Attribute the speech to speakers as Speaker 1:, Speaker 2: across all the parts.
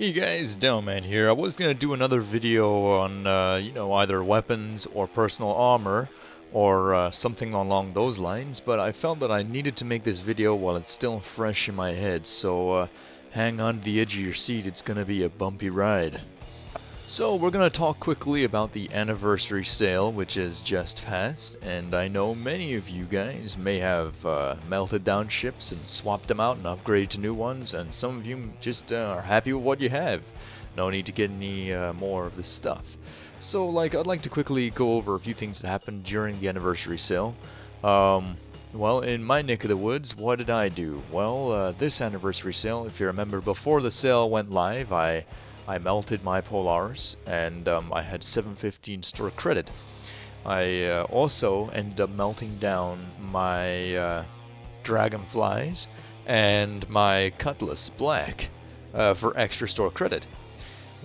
Speaker 1: Hey guys, Delman here. I was gonna do another video on, either weapons or personal armor or something along those lines, but I felt that I needed to make this video while it's still fresh in my head, so hang on to the edge of your seat, it's gonna be a bumpy ride. So we're gonna talk quickly about the anniversary sale, which has just passed, and I know many of you guys may have melted down ships and swapped them out and upgraded to new ones, and some of you just are happy with what you have. No need to get any more of this stuff. So, I'd like to quickly go over a few things that happened during the anniversary sale. Well, in my neck of the woods, what did I do? Well, this anniversary sale, if you remember, before the sale went live, I melted my Polaris, and I had 715 store credit. I also ended up melting down my Dragonflies and my Cutlass Black for extra store credit.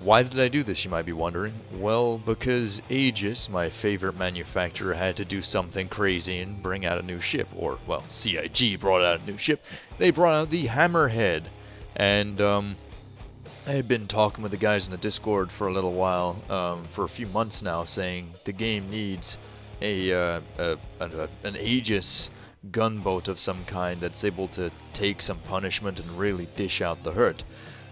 Speaker 1: Why did I do this, you might be wondering? Well, because Aegis, my favorite manufacturer, had to do something crazy and bring out a new ship. Or, well, CIG brought out a new ship. They brought out the Hammerhead. And, I had been talking with the guys in the Discord for a little while, for a few months now, saying the game needs an Aegis gunboat of some kind that's able to take some punishment and really dish out the hurt.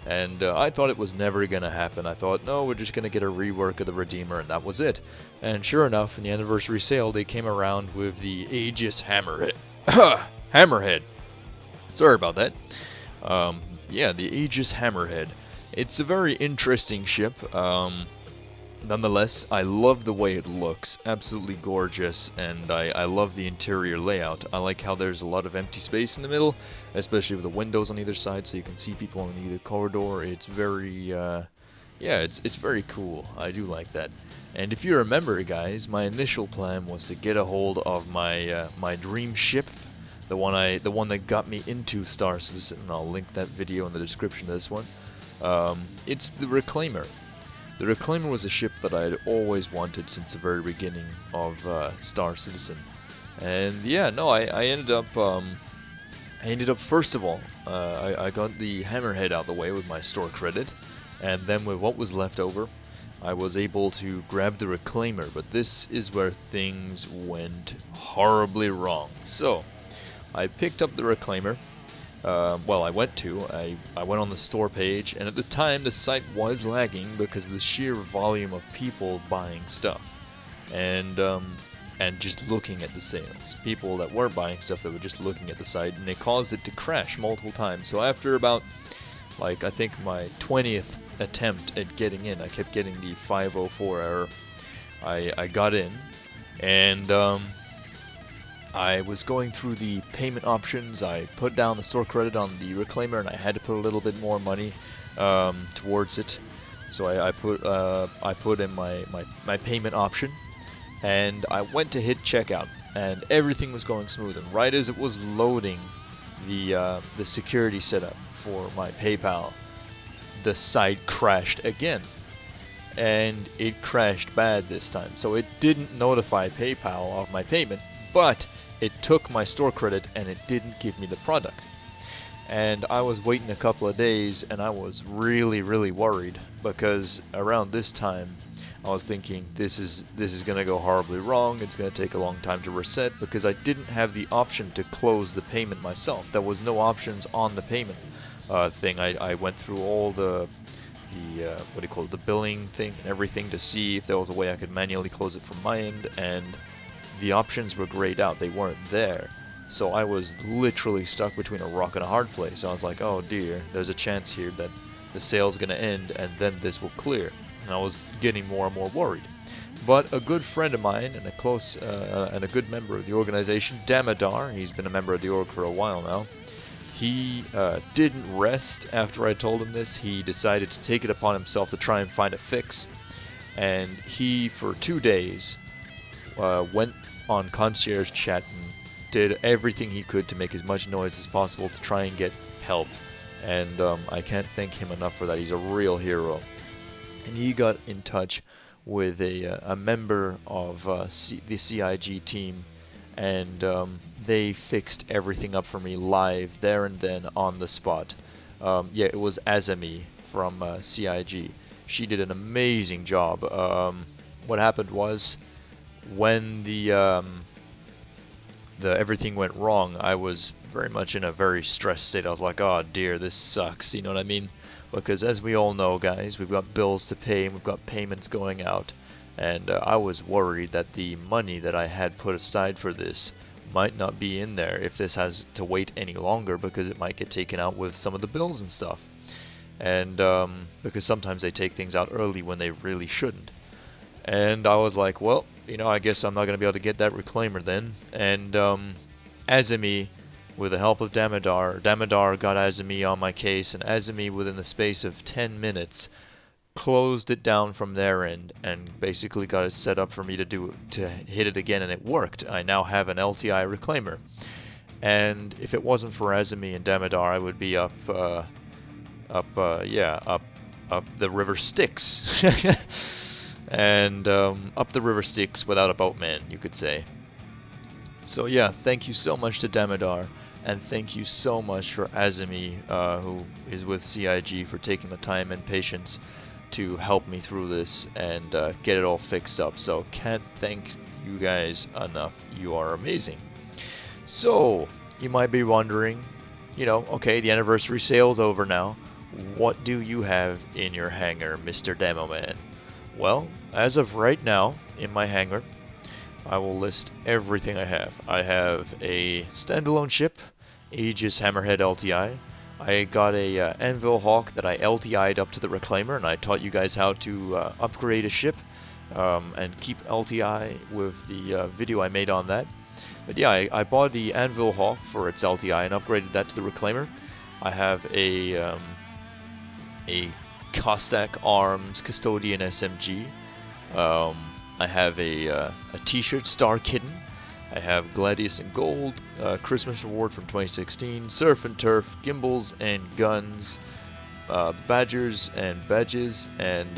Speaker 1: And I thought it was never going to happen. I thought, no, we're just going to get a rework of the Redeemer, and that was it. And sure enough, in the anniversary sale, they came around with the Aegis Hammerhead. Hammerhead. Sorry about that. Yeah, the Aegis Hammerhead. It's a very interesting ship. Nonetheless, I love the way it looks. Absolutely gorgeous, and I love the interior layout. I like how there's a lot of empty space in the middle, especially with the windows on either side, so you can see people on either corridor. It's very, yeah, it's very cool. I do like that. And if you remember, guys, my initial plan was to get a hold of my my dream ship, the one that got me into Star Citizen, and I'll link that video in the description of this one. It's the Reclaimer. The Reclaimer was a ship that I had always wanted since the very beginning of Star Citizen, and yeah, no, I ended up first of all, I got the Hammerhead out of the way with my store credit, and then with what was left over, I was able to grab the Reclaimer. But this is where things went horribly wrong. So I picked up the Reclaimer. Well, I went on the store page, and at the time the site was lagging because of the sheer volume of people buying stuff, and just looking at the sales. People that weren't buying stuff, that were just looking at the site, and it caused it to crash multiple times. So after about, I think my 20th attempt at getting in, I kept getting the 504 error. I got in, and I was going through the payment options. I put down the store credit on the Reclaimer, and I had to put a little bit more money towards it. So I put in my payment option, and I went to hit checkout, and everything was going smooth. And right as it was loading the security setup for my PayPal, the site crashed again, and it crashed bad this time. So it didn't notify PayPal of my payment, but it took my store credit and it didn't give me the product. And I was waiting a couple of days, and I was really worried, because around this time I was thinking this is gonna go horribly wrong. It's gonna take a long time to reset, because I didn't have the option to close the payment myself. There was no options on the payment thing. I went through all the what do you call it, the billing thing and everything, to see if there was a way I could manually close it from my end, and the options were grayed out. They weren't there. So I was literally stuck between a rock and a hard place. I was like, oh dear, there's a chance here that the sale's gonna end and then this will clear. And I was getting more and more worried. But a good friend of mine, and a close and a good member of the organization, Damodar, he's been a member of the org for a while now, he didn't rest after I told him this. He decided to take it upon himself to try and find a fix. And he, for 2 days, went on concierge chat and did everything he could to make as much noise as possible to try and get help. And I can't thank him enough for that. He's a real hero. And he got in touch with a member of the CIG team, and they fixed everything up for me live there and then on the spot. Yeah, it was Azami from CIG. She did an amazing job. What happened was, when the everything went wrong, I was very much in a very stressed state. I was like, oh dear, this sucks, you know what I mean? Because as we all know, guys, we've got bills to pay and we've got payments going out, and I was worried that the money that I had put aside for this might not be in there if this has to wait any longer, because it might get taken out with some of the bills and stuff. And because sometimes they take things out early when they really shouldn't. And I was like, well, you know, I guess I'm not going to be able to get that reclaimer then. And Azumi, with the help of Damodar got Azumi on my case, and Azumi, within the space of 10 minutes, closed it down from their end and basically got it set up for me to hit it again, and it worked. I now have an LTI reclaimer. And if it wasn't for Azumi and Damodar, I would be up the river Styx. And up the river Styx without a boatman, you could say. So yeah, thank you so much to Damodar, and thank you so much for Azumi, who is with CIG, for taking the time and patience to help me through this and get it all fixed up. So can't thank you guys enough. You are amazing. So you might be wondering, you know, okay, the anniversary sale's over now. What do you have in your hangar, Mr. Demo Man? Well, as of right now, in my hangar, I will list everything I have. I have a standalone ship, Aegis Hammerhead LTI. I got a Anvil Hawk that I LTI'd up to the Reclaimer, and I taught you guys how to upgrade a ship and keep LTI with the video I made on that. But yeah, I bought the Anvil Hawk for its LTI and upgraded that to the Reclaimer. I have a Cossack Arms Custodian SMG. I have a T-shirt Star Kitten. I have Gladius and Gold, Christmas Reward from 2016, Surf and Turf, Gimbals and Guns, Badgers and Badges, and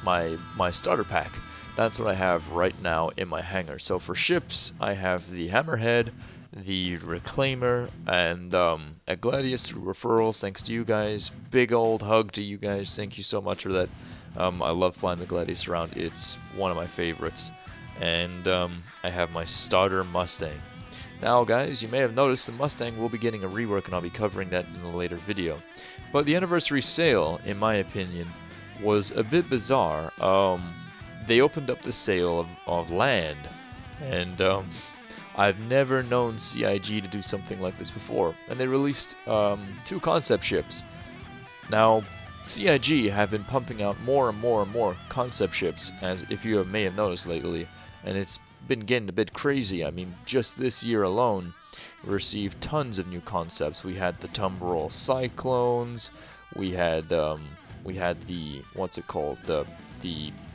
Speaker 1: my starter pack. That's what I have right now in my hangar. So for ships, I have the Hammerhead, the Reclaimer, and a Gladius through referrals, thanks to you guys. Big old hug to you guys. Thank you so much for that. I love flying the Gladius around. It's one of my favorites. And I have my starter Mustang. Now guys, you may have noticed the Mustang will be getting a rework, and I'll be covering that in a later video. But the anniversary sale, in my opinion, was a bit bizarre. They opened up the sale of land, and I've never known CIG to do something like this before. And they released 2 concept ships. Now, CIG have been pumping out more and more and more concept ships, as if you may have noticed lately, and it's been getting a bit crazy. I mean, just this year alone, we received tons of new concepts. We had the Tumbrel Cyclones, we had the what's it called, the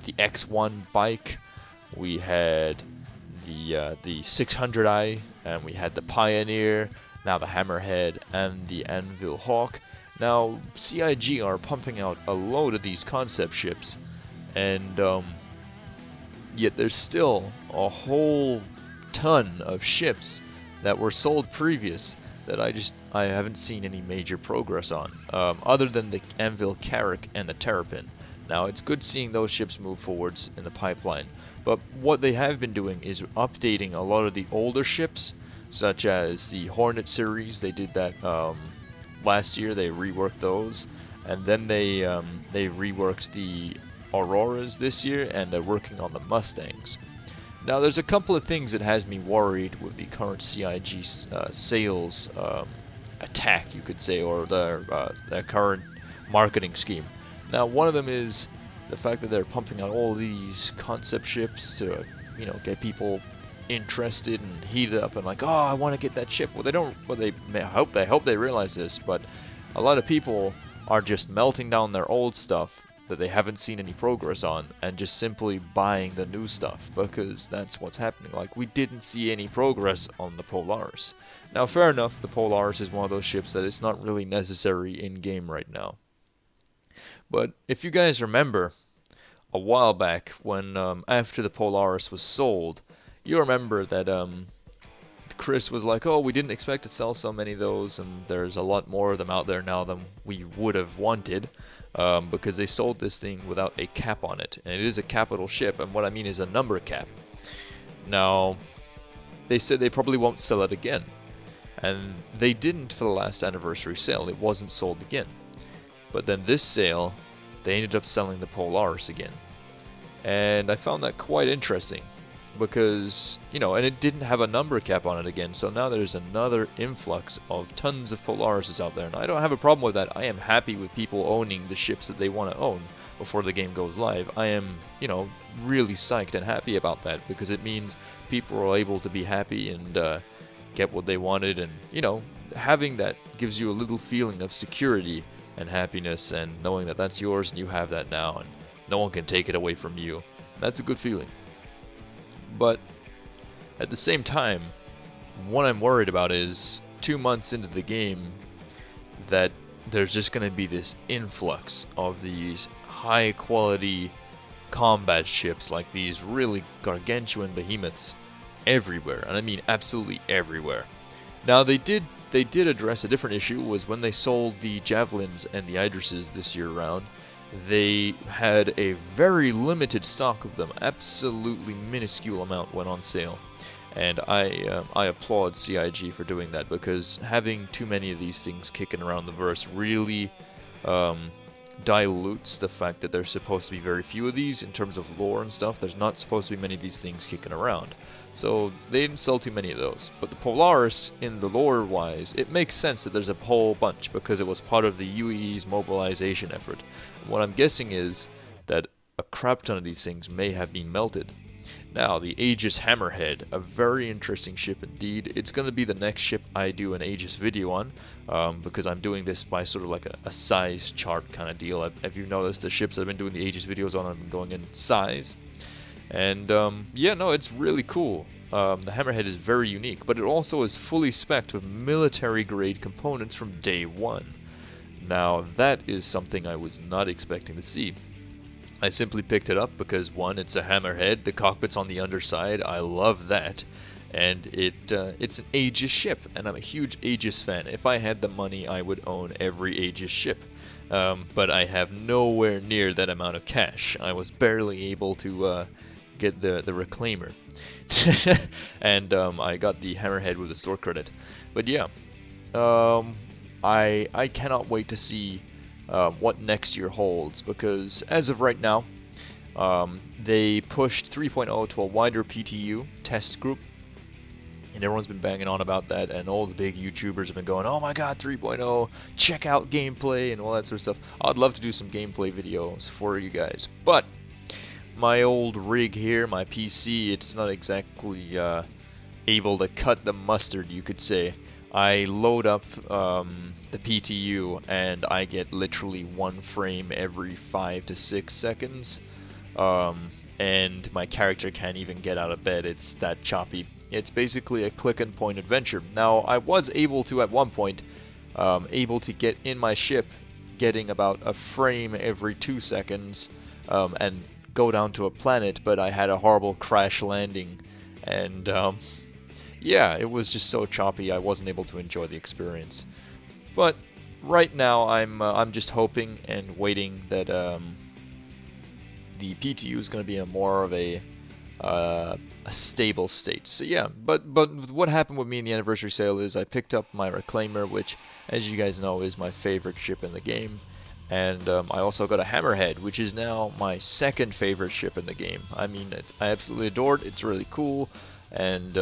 Speaker 1: X1 bike, we had the 600i, and we had the Pioneer, now the Hammerhead, and the Anvil Hawk. Now, CIG are pumping out a load of these concept ships, and yet there's still a whole ton of ships that were sold previous that I haven't seen any major progress on, other than the Anvil Carrack and the Terrapin. Now, it's good seeing those ships move forwards in the pipeline, but what they have been doing is updating a lot of the older ships, such as the Hornet series. They did that last year. They reworked those, and then they reworked the Auroras this year, and they're working on the Mustangs. Now, there's a couple of things that has me worried with the current CIG sales attack, you could say, or their current marketing scheme. Now, one of them is the fact that they're pumping out all these concept ships to, you know, get people interested and heated up and like, oh, I want to get that ship. Well, they don't. Well, they hope they realize this, but a lot of people are just melting down their old stuff that they haven't seen any progress on and just simply buying the new stuff, because that's what's happening. Like, we didn't see any progress on the Polaris. Now, fair enough, the Polaris is one of those ships that it's not really necessary in game right now. But if you guys remember, a while back when after the Polaris was sold, you remember that Chris was like, oh, we didn't expect to sell so many of those, and there's a lot more of them out there now than we would have wanted. because they sold this thing without a cap on it, and it is a capital ship, and what I mean is a number cap. Now, they said they probably won't sell it again, and they didn't for the last anniversary sale. It wasn't sold again. But then this sale, they ended up selling the Polaris again. And I found that quite interesting because, you know, and it didn't have a number cap on it again, so now there's another influx of tons of Polarises out there. And I don't have a problem with that. I am happy with people owning the ships that they want to own before the game goes live. I am, you know, really psyched and happy about that because it means people are able to be happy and get what they wanted, and, you know, having that gives you a little feeling of security and happiness, and knowing that that's yours and you have that now and no one can take it away from you. That's a good feeling. But at the same time, what I'm worried about is 2 months into the game that there's just going to be this influx of these high quality combat ships, like these really gargantuan behemoths everywhere, and I mean absolutely everywhere. Now they did address a different issue, was when they sold the Javelins and the Idrises this year around, they had a very limited stock of them, absolutely minuscule amount went on sale. And I applaud CIG for doing that, because having too many of these things kicking around the verse really dilutes the fact that there's supposed to be very few of these in terms of lore and stuff. There's not supposed to be many of these things kicking around. So they didn't sell too many of those. But the Polaris, in the lore-wise, it makes sense that there's a whole bunch because it was part of the UEE's mobilization effort. And what I'm guessing is that a crap ton of these things may have been melted. Now, the Aegis Hammerhead, a very interesting ship indeed. It's going to be the next ship I do an Aegis video on, because I'm doing this by sort of like a size chart kind of deal. If you've noticed, the ships that I've been doing the Aegis videos on, I've been going in size. And yeah, no, it's really cool. The Hammerhead is very unique, but it also is fully spec'd with military-grade components from day one. Now, that is something I was not expecting to see. I simply picked it up because, one, it's a Hammerhead, the cockpit's on the underside, I love that, and it's an Aegis ship, and I'm a huge Aegis fan. If I had the money, I would own every Aegis ship, but I have nowhere near that amount of cash. I was barely able to get the Reclaimer, and I got the Hammerhead with the store credit. But yeah, I cannot wait to see what next year holds, because as of right now, they pushed 3.0 to a wider PTU test group, and everyone's been banging on about that, and all the big YouTubers have been going, oh my god, 3.0, check out gameplay and all that sort of stuff. I'd love to do some gameplay videos for you guys, but my old rig here, my PC, it's not exactly able to cut the mustard, you could say. I load up the PTU and I get literally 1 frame every 5 to 6 seconds, and my character can't even get out of bed. It's that choppy. It's basically a click and point adventure. Now, I was able to at one point able to get in my ship getting about a frame every 2 seconds and go down to a planet, but I had a horrible crash landing, and yeah, it was just so choppy I wasn't able to enjoy the experience. But right now I'm just hoping and waiting that the PTU is going to be in more of a stable state. So yeah, but what happened with me in the anniversary sale is I picked up my Reclaimer, which, as you guys know, is my favorite ship in the game. And I also got a Hammerhead, which is now my second favorite ship in the game. I mean, I absolutely adore it. It's really cool, and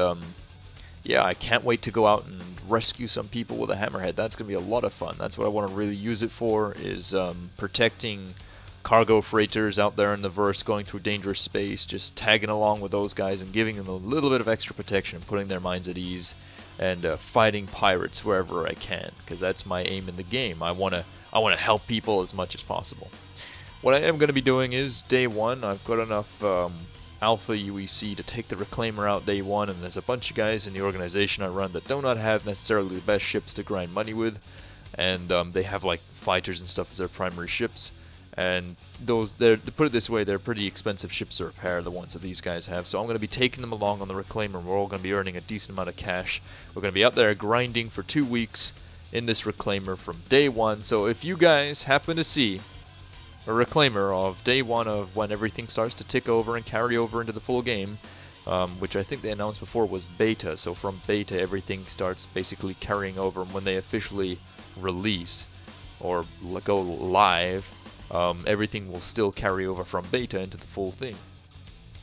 Speaker 1: yeah, I can't wait to go out and rescue some people with a Hammerhead. That's going to be a lot of fun. That's what I want to really use it for, is protecting cargo freighters out there in the verse, going through dangerous space, just tagging along with those guys and giving them a little bit of extra protection, putting their minds at ease, and fighting pirates wherever I can, because that's my aim in the game. I want to help people as much as possible. What I am going to be doing is, day one, I've got enough Alpha UEC to take the Reclaimer out day one, and there's a bunch of guys in the organization I run that do not have necessarily the best ships to grind money with, and they have like fighters and stuff as their primary ships, and those, to put it this way, they're pretty expensive ships to repair, the ones that these guys have. So I'm going to be taking them along on the Reclaimer. We're all going to be earning a decent amount of cash. We're going to be out there grinding for 2 weeks in this Reclaimer from day one. So if you guys happen to see a reclaimer of day one of when everything starts to tick over and carry over into the full game, which I think they announced before was beta. So from beta, everything starts basically carrying over, and when they officially release or go live, everything will still carry over from beta into the full thing.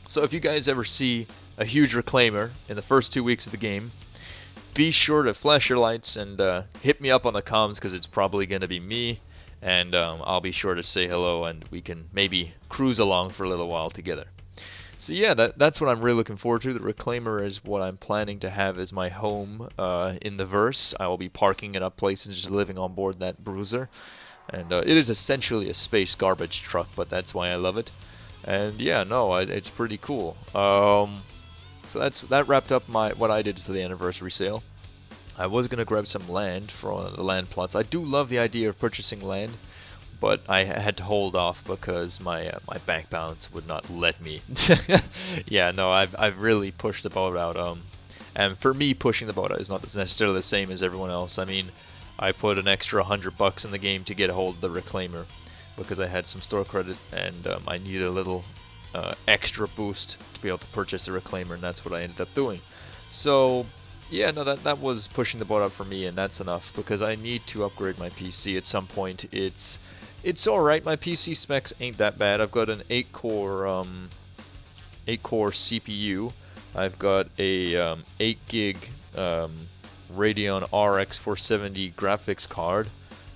Speaker 1: So if you guys ever see a huge reclaimer in the first 2 weeks of the game, be sure to flash your lights and hit me up on the comms, because it's probably going to be me, and I'll be sure to say hello, and we can maybe cruise along for a little while together. So yeah, that's what I'm really looking forward to. The reclaimer is what I'm planning to have as my home in the verse. I will be parking it up places, just living on board that bruiser. And it is essentially a space garbage truck, but that's why I love it. And yeah, no, it's pretty cool. So that wrapped up what I did to the anniversary sale. I was gonna grab some land for the land plots. I do love the idea of purchasing land, but I had to hold off because my bank balance would not let me. Yeah, no, I've really pushed the boat out. And for me, pushing the boat out is not necessarily the same as everyone else. I mean, I put an extra $100 in the game to get a hold of the reclaimer, because I had some store credit, and I needed a little extra boost to be able to purchase the reclaimer, and that's what I ended up doing. So yeah, no, that was pushing the boat out for me, and that's enough, because I need to upgrade my PC at some point. It's alright, my PC specs ain't that bad. I've got an 8-core CPU. I've got a 8 gig Radeon RX 470 graphics card,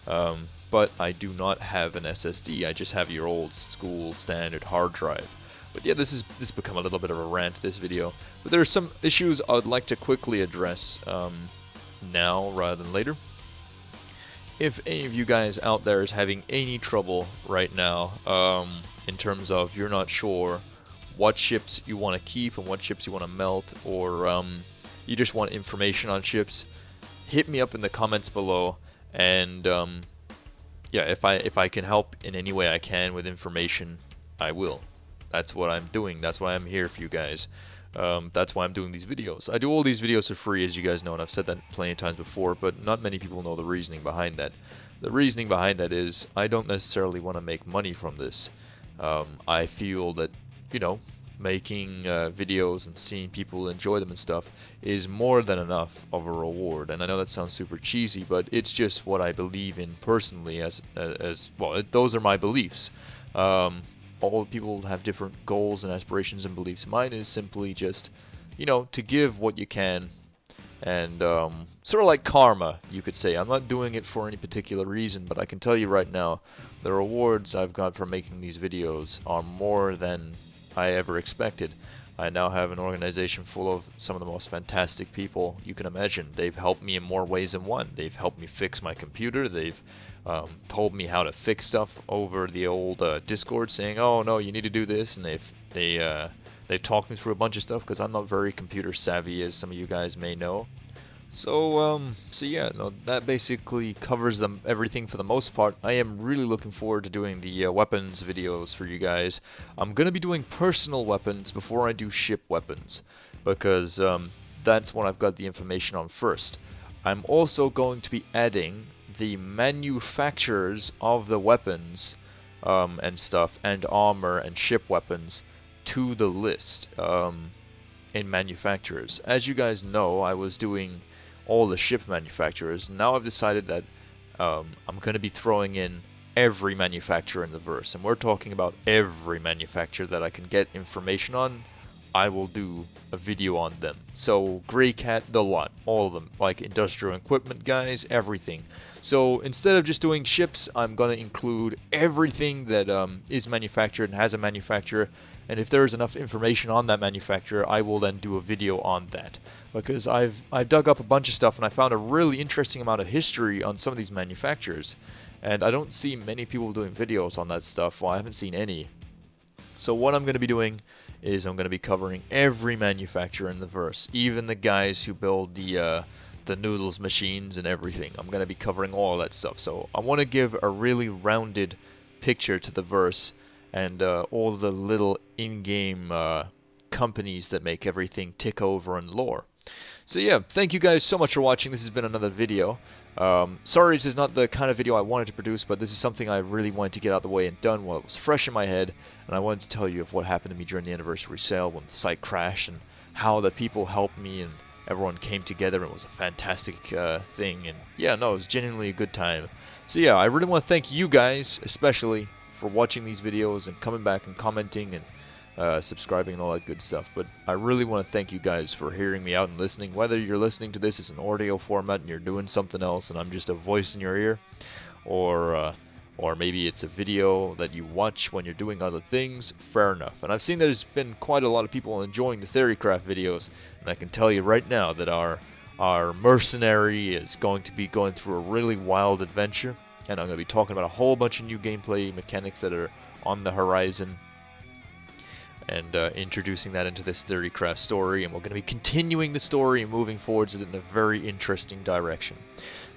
Speaker 1: but I do not have an SSD. I just have your old school standard hard drive. But yeah, this has become a little bit of a rant, this video. But there are some issues I would like to quickly address now rather than later. If any of you guys out there is having any trouble right now in terms of you're not sure what ships you want to keep and what ships you want to melt, or you just want information on ships, hit me up in the comments below, and yeah, if I can help in any way I can with information, I will. That's what I'm doing. That's why I'm here for you guys. That's why I'm doing these videos. I do all these videos for free, as you guys know, and I've said that plenty of times before, but not many people know the reasoning behind that. The reasoning behind that is I don't necessarily want to make money from this. I feel that, you know, making videos and seeing people enjoy them and stuff is more than enough of a reward. And I know that sounds super cheesy, but it's just what I believe in personally, as well, those are my beliefs. All people have different goals and aspirations and beliefs. Mine is simply just, you know, to give what you can, and sort of like karma, you could say. I'm not doing it for any particular reason, but I can tell you right now, the rewards I've got for making these videos are more than I ever expected. I now have an organization full of some of the most fantastic people you can imagine. They've helped me in more ways than one. They've helped me fix my computer. They've told me how to fix stuff over the old Discord, saying, "Oh no, you need to do this," and they've talked me through a bunch of stuff, because I'm not very computer savvy, as some of you guys may know. So yeah, no, that basically covers everything for the most part. I am really looking forward to doing the weapons videos for you guys. I'm gonna be doing personal weapons before I do ship weapons, because that's what I've got the information on first. I'm also going to be adding the manufacturers of the weapons and stuff, and armor and ship weapons, to the list in manufacturers. As you guys know, I was doing all the ship manufacturers. Now I've decided that I'm going to be throwing in every manufacturer in the verse, and we're talking about every manufacturer that I can get information on. I will do a video on them. So Grey Cat, the lot, all of them, like industrial equipment guys, everything. So instead of just doing ships, I'm gonna include everything that is manufactured and has a manufacturer, and if there is enough information on that manufacturer, I will then do a video on that. Because I've dug up a bunch of stuff, and I found a really interesting amount of history on some of these manufacturers, and I don't see many people doing videos on that stuff. Well, I haven't seen any. So what I'm going to be doing is I'm going to be covering every manufacturer in the verse, even the guys who build the noodles machines and everything. I'm going to be covering all that stuff. So I want to give a really rounded picture to the verse, and all the little in-game companies that make everything tick over in lore. So yeah, thank you guys so much for watching. This has been another video. Sorry, this is not the kind of video I wanted to produce, but this is something I really wanted to get out of the way and done while it was fresh in my head, and I wanted to tell you of what happened to me during the anniversary sale when the site crashed, and how the people helped me, and everyone came together, and it was a fantastic thing, and yeah, no, it was genuinely a good time. So yeah, I really want to thank you guys, especially, for watching these videos, and coming back and commenting, and subscribing and all that good stuff. But I really want to thank you guys for hearing me out and listening, whether you're listening to this as an audio format and you're doing something else and I'm just a voice in your ear, or maybe it's a video that you watch when you're doing other things. Fair enough. And I've seen there's been quite a lot of people enjoying the Theorycraft videos, and I can tell you right now that our mercenary is going to be going through a really wild adventure, and I'm going to be talking about a whole bunch of new gameplay mechanics that are on the horizon, and introducing that into this Theorycraft story, and we're going to be continuing the story and moving forwards in a very interesting direction.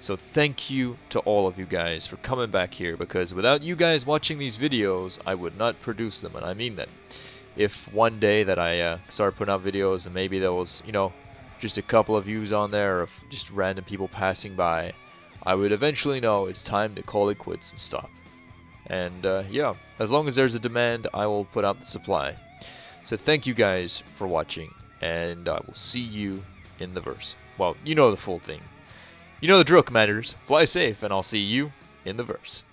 Speaker 1: So thank you to all of you guys for coming back here, because without you guys watching these videos, I would not produce them, and I mean that. If one day that I start putting out videos and maybe there was, you know, just a couple of views on there of just random people passing by, I would eventually know it's time to call it quits and stop. And yeah, as long as there's a demand, I will put out the supply. So thank you guys for watching, and I will see you in the verse. Well, you know the full thing. You know the drill, Commanders. Fly safe, and I'll see you in the verse.